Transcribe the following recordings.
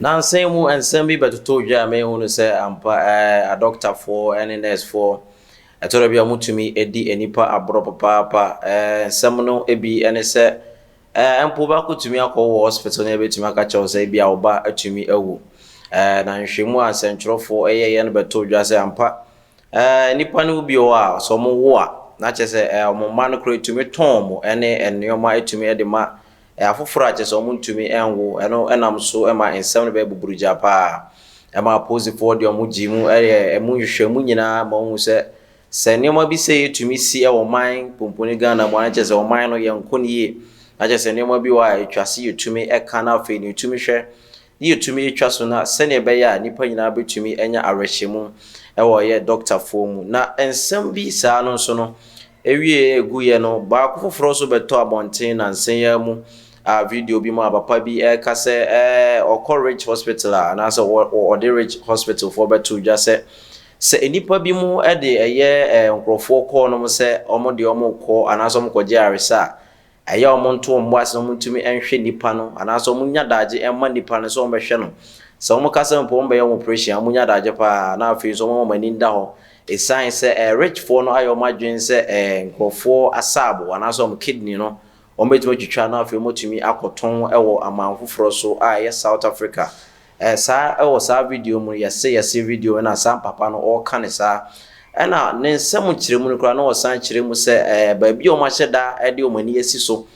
Now same mu and same be but to ya me who say a doctor for any nurse for I told you mutumi edi enipa abro papa some no ebi ene say ampo ba ko tumi akọ hospital na betumi aka chaw say bia oba atumi awu na nhwemu asentrofo eyeye no beto dwa say ampa nipa no bi o a so mo wo a na che say mo ma no kro tumi ton mo ene enoma atumi ede ma afoforo a che say mo ntumi enwo eno enam so ema ensem no be buburuja pa ema pose for de mo gimu emu hwehwemu nyina ma hu say se nioma bi say tumi si e wo man pomponi Ghana mo na che say wo man no ye nkoni aje se nioma bi wa etwase yetumi eka na afi ni yetumi hwe yetumi etwaso na se ne be ya nipa nyina betumi enya arehemu ewo ye doctor fomu na ensem bi saa no so no ewie eguye no ba ko foforo so beto abonten na nsen ya mu a video bi mu abapa bi eka se Okoridge hospital na so Okoridge hospital for beto dwa se enipa bi mu de eye nkrofo ko no se omo de omo ko anaso mo ko je aresa aya omonto ombo aso mutumi enhwe nipa no anaso munya daje emma nipa no so ombehwe no so mo kasa mpo ombe yom operation amunya daje pa na afi so mo mani nda ho e sign say rich for no ayo madwen say nkrofo asabo anaso mo kidney no ombetimo twitwa na afi motumi akoton ewo amanfoforo so a South Africa sa ewo sa video mu yese video na sa papa no o kan sa ena ne nsem kiremu no kra na o san kiremu se ba bi o ma hyeda de o mani esi so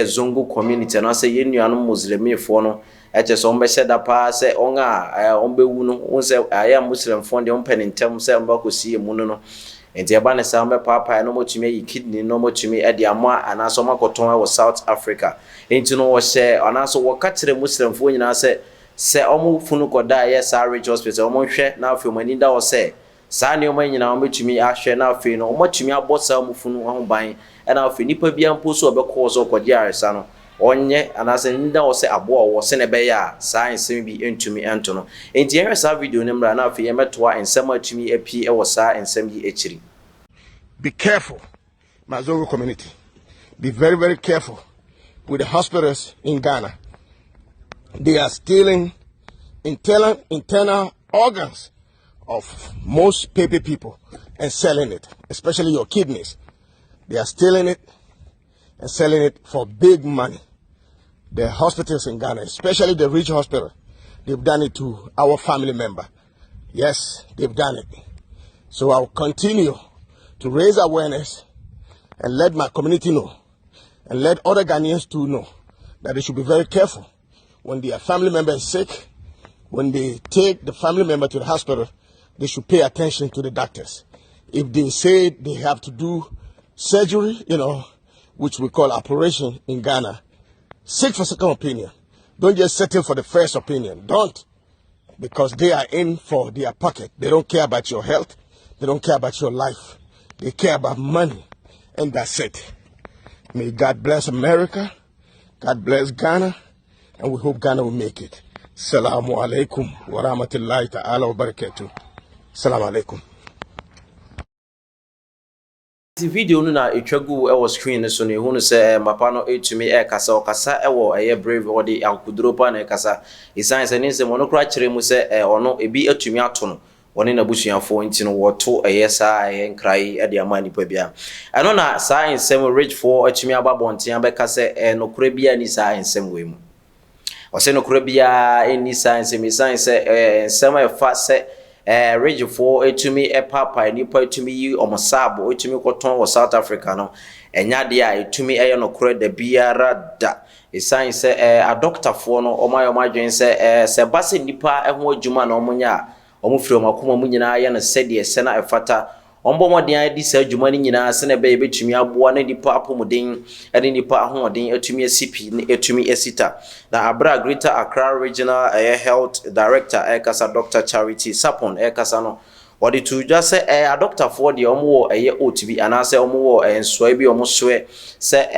zongo community na se yenuanom muslimifo no eche so mbe hyeda pa se onga ombewu no unse aya muslimfo de ompenentem se mba kosi emu no enti eba ne sa mbe papa no motumi yi kidney no motumi de ama anaso makoton wo South Africa enti no wo hye anaso wo ka kire muslimfo nyina se omo funu koda yes Ridge hospital omo hwe na afi omani da wo se saa ne oman nyina ometumi ahwe na afi no omotumi abosa omufunu ahoban na afi nipa bia mpo so obekọ so kọje aresa no onye anase nda wo se abo wo se ne be ya saa ensem bi entumi ento no enti enwe saa video ne mra na afi yemetoa ensem atumi api wo saa ensem bi echiri. Be careful, my Zongo community. Be very, very careful with the hospitals in Ghana. They are stealing internal organs of most people and selling it, especially your kidneys. They are stealing it and selling it for big money. The hospitals in Ghana, especially the Ridge Hospital, they've done it to our family member. Yes, they've done it. So I'll continue to raise awareness and let my community know and let other Ghanaians too know that they should be very careful when their family member is sick. When they take the family member to the hospital, they should pay attention to the doctors. If they say they have to do surgery, which we call operation in Ghana, seek for second opinion. Don't just settle for the first opinion. Don't. Because they are in for their pocket. They don't care about your health. They don't care about your life. They care about money. And that's it. May God bless America. God bless Ghana. And we hope Ghana will make it. Assalamu alaikum wa rahmatullahi ta'ala wa barakatuh. Assalamu alaikum. The video no na etwagu e was screen so ne hu no se mapa no etumi e kasa okasa e wo eye brave wo de akuduro pa na kasa isan se ne se mo no kra kire mu se ono ebi etumi ato no woni na busuafo nti no woto eye sa eye nkrai e de amani pa bia eno na sa ensem Rich for etumi ababonten abeka se no kra bia ni sa ensem we mu o se no kra bia eni sa ensem ensem e fa se Rich for etumi papa nipa etumi yi omosabo etumi koton wo South Africa no enya de a etumi eye no kore da biara da esan se a doctor for no omayomadwen se base nipa ho adwuma na omunya omufiri omakoma mu nyina ye no sede se na efata ombomoden adi sa adwuma ni nyina se na be betumi aboa na nipa apomuden ade nipa ahoden etumi asipi na etumi esita na Abra Greater Accra Regional Health Director Ekasa Dr. Charity Sapon Ekasa no odi to just say a doctor for the omo OTB anase omo ensoa bi omo soe se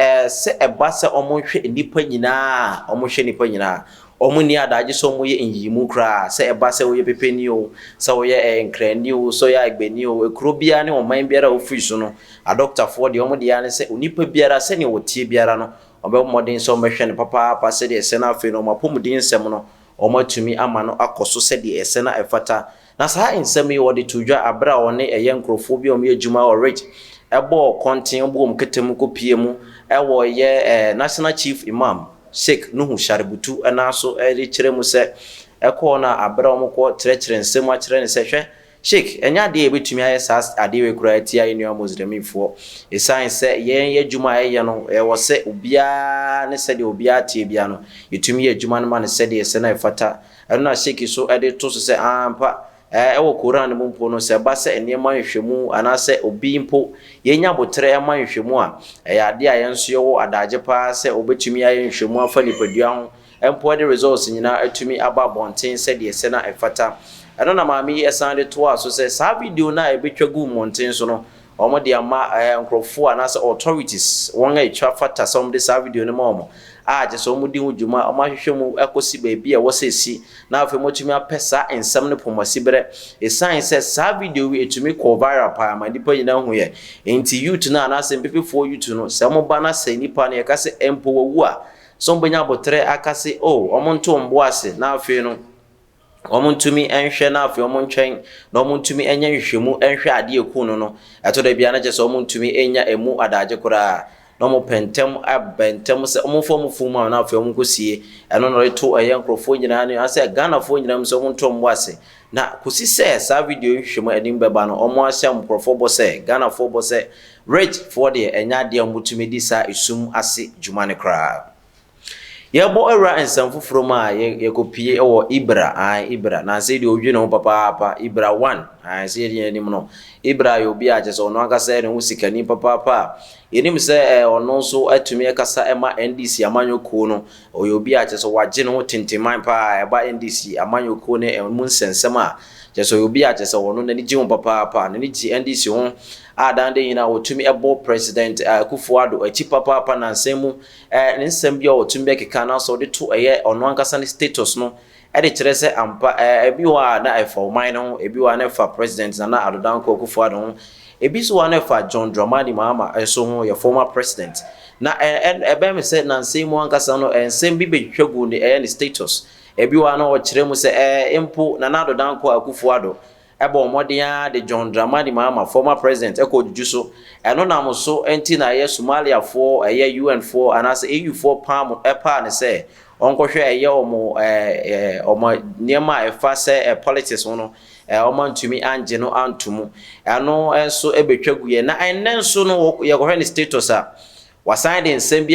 eba se omo hwe nipa nyina omo hwe nipa nyina omo ni adaje so omo ye enyimu kra se eba se wo ye pepeni o se wo ye enkrani o so ya agbeni o ekro bia ne oman biara ofiri so no a doctor for the omo dia ne se onipa biara se ne wotie biara no obe modern so mehwe ne papa se de se na afi no mapomudin nsem no omatumi ama no akoso se de esena efata na saa ensem yi wode tudwa abra one eye nkrofo bi om yejuma orage ebo konten bo ketem ko pie mu ewo ye national chief imam Sheikh Nuhu Shaributu anaso eri kire mu se eko na abra omko tire nsem a kire ne se hwe Sheikh enya de ebetumi aye sas ade we kura tia enu muslimifo esan se yen yejuma eye no wo se obia ne se de obia tie bia no yetumi yejuma no ma ne se de se na efata eno na Sheikh so ade to so se ampa ewo Quran mu mpo no se ba se enema nhwemu anase obi mpo yenya botre ema nhwemu a ya ade a yenso yewo adaje pa se obetumi aye nhwemu afa nipadua ho empo de results nyina atumi aba bonten se de se na efata eno na maami esande to aso se sa video na ebetwagu monten so no omo de ama nkrofo anase authorities won etwa fata some de sa video no mo je so mu di hujuma o ma hwehwe mu ekosi ba bia wo sesi na afa motumi apesa ensam ne pomosi bere esan se sa video wi etumi ko viral pa ma dipa nyina hu ye enti youth na anase mpepefo youth no se mo ba na se nipa na ye ka se empo wu a so mbanya botre akase omo nto mbo ase na afa no omuntumi enhwe na afi omuntwen na omuntumi enya nhwemu enhwe ade eku no eto da bia na je so omuntumi enya emu adaje kura na omu pentem abentem se omufo mufuma na afi omunkosie eno no reto eye nkrofo nyina ne ase Ghana fo nyina mso omunto mbo ase na kusi se sa video nhwemu edim beba no omu ase mkrofo bo se Ghana fo bo se rich for the enya de omutumi di sa isum ase jumane kra yebo era ensamfo from a yekopie ewo Ibrah na say de odwe no papa Ibrah 1 say de anim no Ibrah yo bi aje so no akasa ne husikani papa yenim se ono so atumi akasa ema NDC amanyoko no oyo bi aje so waje no tintiman pa eba NDC amanyoko ne mu nsensem a je so yo bi aje so ono na ni ji papa na ni ji NDC ho adande yina otumi ebo president Akuffo-Addo achi papa na nsemu ne nsem bia otumi bekeka na so de to eye ono ankasa ne status no de kire se ampa ebi wa na efa oman no ebi wa na efa president na Adodanko Akuffo-Addo ebi so wa na efa John Dramani Mahama so ho your former president na ebe me se na nsemu ankasa no nsem bi betwagu ne status ebi wa na o kire mu se empo na Adodanko Akuffo-Addo ebo modia de John Dramani Mahama former president ekojuju so eno na so enti na ye Somalia for UN for anase EU for palm epa ne se onkohwe eye omo niema efa se politics no omo ntumi anje no antumu eno enso ebetwagu ye na enenso no ye kohwe ne status a wasan de nsem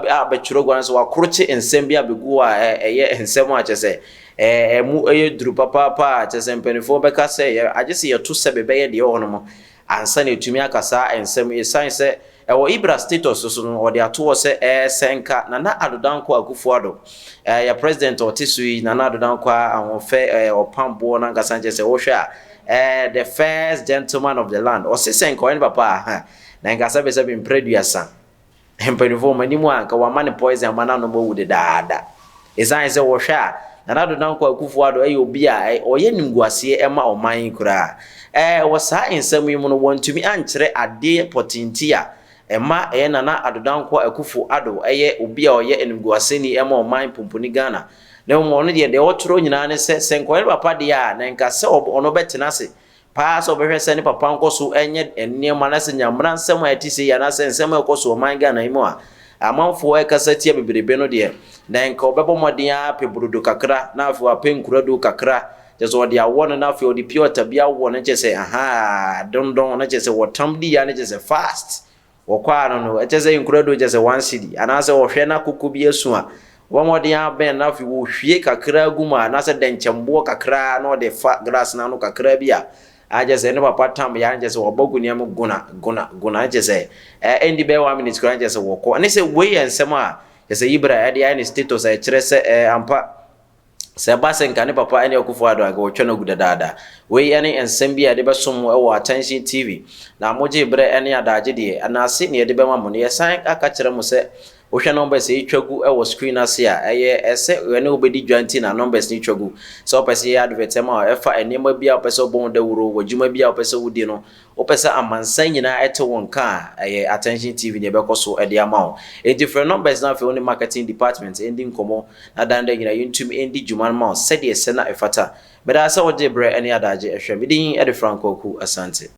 abetwuro gwan so wakroche nsem bia begu a eye nsem a chese emu duru papa chese mpenifo beka se agese ye to se bebe ye de hono ansa na etumi akasa ensem esan se ewo Ibrah status so no ode ato se senka na Adodanko Akuffo-Addo ya president otisui na Adodanko ahonfe opambo na ngasa chese wo hwe a the first gentleman of the land o se senka oni papa na ngasa be se be mpreduasa empenifo manimu anka wa mane poison mana no bo wude daada esan se wo hwe a na Adodanko Akuffo-Addo obi a oye nimguase ema oman kura wasa ensam yi mu no wontumi ankere ade potinti a ema na Adodanko Akuffo-Addo obi a oye nimguase ni ema oman pomponi Ghana na mo no de wotoro nyina ne se senkoye papa de a na nka se ono betena se pa so behwe se ni papa nkoso enye eniema na se nyamra nsem a etise ya na se nsem ekoso oman Ghana yi mu a amanfo ekasati bebrebe no de na nka obebo modin a pebrudo kakra na afu apenkurado kakra jeso de awon na afu odi piota bia wo na chese dondon na chese wotam di ya na chese fast wokwa no chese inkurado chese 1 cedi anase wo hwe na kuku bi esu a wo modin a ben na afu wo hwie kakra guma na se denchembo kakra na de fa grass na no kakra bia ajese ne papa tam ya njese wobogu niam guna ajese endi be 1 minute kran jese woko ane se we ensem a jese Ibrah ade ya ne status a kire se ampa se basen kan papa ene Akuffo-Addo aga wotwe no gudadada we ene ensem bia de besom wo attention TV na moje Ibrah ene adaje de anase ne de be ma mo ne yesan aka kire mo se wohwe numbers e twagu e wo screen ase a ese we ne obedi dwanti na numbers ni twagu so opese ya advert ma e fa enema bia opese obon da wuro wajuma bia opese wudi no opese amansan nyina ete wonka attention tv ne bekoso e de ama e different numbers na fe oni marketing department endi nkomo na danda nyina yuntum endi juman ma se de se na efata beda asa wode bre ene adaje ehwe midin e de franco ku asante